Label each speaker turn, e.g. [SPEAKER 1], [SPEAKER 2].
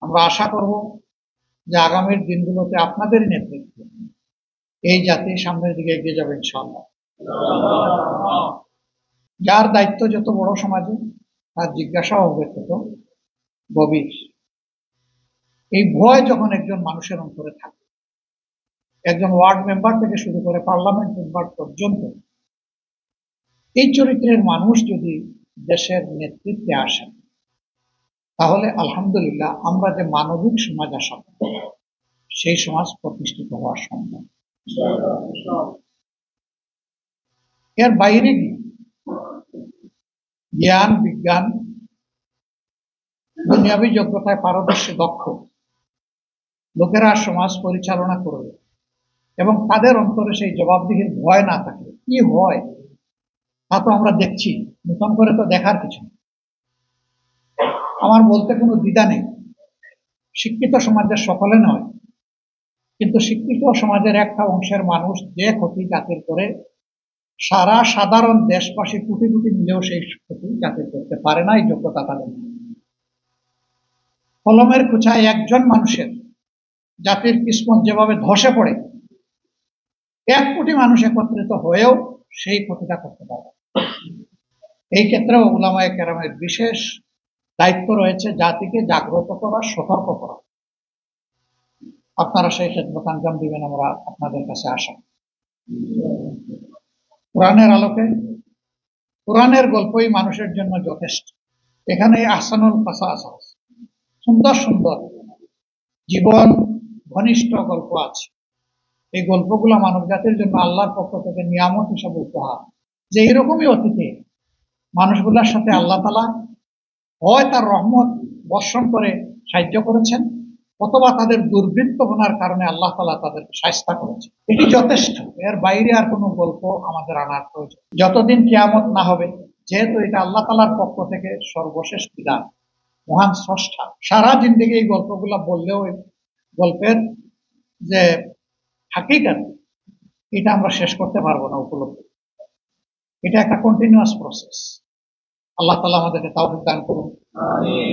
[SPEAKER 1] আমরা আশা করব যে আগামীর দিনগুলোতে আপনাদের নেতৃত্বে এই জাতি সামনের দিকে এগিয়ে যাবে ইনশাআল্লাহ। যার দায়িত্ব যত বড় সমাজে তার জিজ্ঞাসাও হবে তত গভীর। এই ভয় যখন একজন মানুষের অন্তরে থাকে, একজন ওয়ার্ড মেম্বার থেকে শুরু করে পার্লামেন্ট মেম্বার পর্যন্ত এই চরিত্রের মানুষ যদি দেশের নেতৃত্বে আসেন, তাহলে আলহামদুলিল্লাহ আমরা যে মানবিক সমাজ আশা করি সেই সমাজ প্রতিষ্ঠিত হওয়া সম্ভব। এর বাইরে গিয়ে জ্ঞান বিজ্ঞান দুনিয়াবী যোগ্যতায় পারদর্শী দক্ষ লোকেরা সমাজ পরিচালনা করবে এবং তাদের অন্তরে সেই জবাবদিহির ভয় না থাকে, কি হয় তা তো আমরা দেখছি, নতুন করে তো দেখার কিছু। আমার বলতে কোনো দ্বিধা নেই, শিক্ষিত সমাজের সকলে নয়, কিন্তু শিক্ষিত সমাজের একটা অংশের মানুষ যে ক্ষতি জাতির করে সারা সাধারণ দেশবাসী কোটি কোটি মিলেও সেই ক্ষতি জাতির করতে পারে না, এই যোগ্যতা তাদের। কলমের কুচায় একজন মানুষের জাতির কিসমত যেভাবে ধসে পড়ে, 1 কোটি মানুষ একত্রিত হয়েও সেই ক্ষতিটা করতে পারে। এই ক্ষেত্রেও উলামায়ে কেরামের বিশেষ দায়িত্ব রয়েছে জাতিকে জাগ্রত করা, সতর্ক করা। আপনারা সেই খেদমত আঞ্জাম দিবেন আমরা আপনাদের কাছে আশা। কোরআনের আলোকে কোরআনের গল্পই মানুষের জন্য যথেষ্ট। এখানে আহসানুল কাসাস আছে, সুন্দর সুন্দর জীবন ঘনিষ্ঠ গল্প আছে। এই গল্পগুলো মানব জাতির জন্য আল্লাহর পক্ষ থেকে নিয়ামত হিসেবে উপহার, যে এইরকমই অতীতে মানুষগুলোর সাথে আল্লাহ তাআলা হয় তার রহমত বর্ষণ করে সাহায্য করেছেন, অথবা তাদের দুর্বৃত্তপনার কারণে আল্লাহ তাআলা তাদেরকে শায়েস্তা করেছেন। এটি যথেষ্ট, এর বাইরে আর কোনো গল্প আমাদের আনার প্রয়োজন যতদিন কিয়ামত না হবে, যেহেতু এটা আল্লাহ তাআলার পক্ষ থেকে সর্বশেষ বিধান, মহান স্রষ্টা। সারা জিন্দেগি এই গল্পগুলা বললেও গল্পের যে হাকিকত এটা আমরা শেষ করতে পারবো না উপলব্ধি। এটা একটা কন্টিনিউয়াস প্রসেস। আল্লাহ তাআলা আমাদেরকে তাওফিক দান করুন।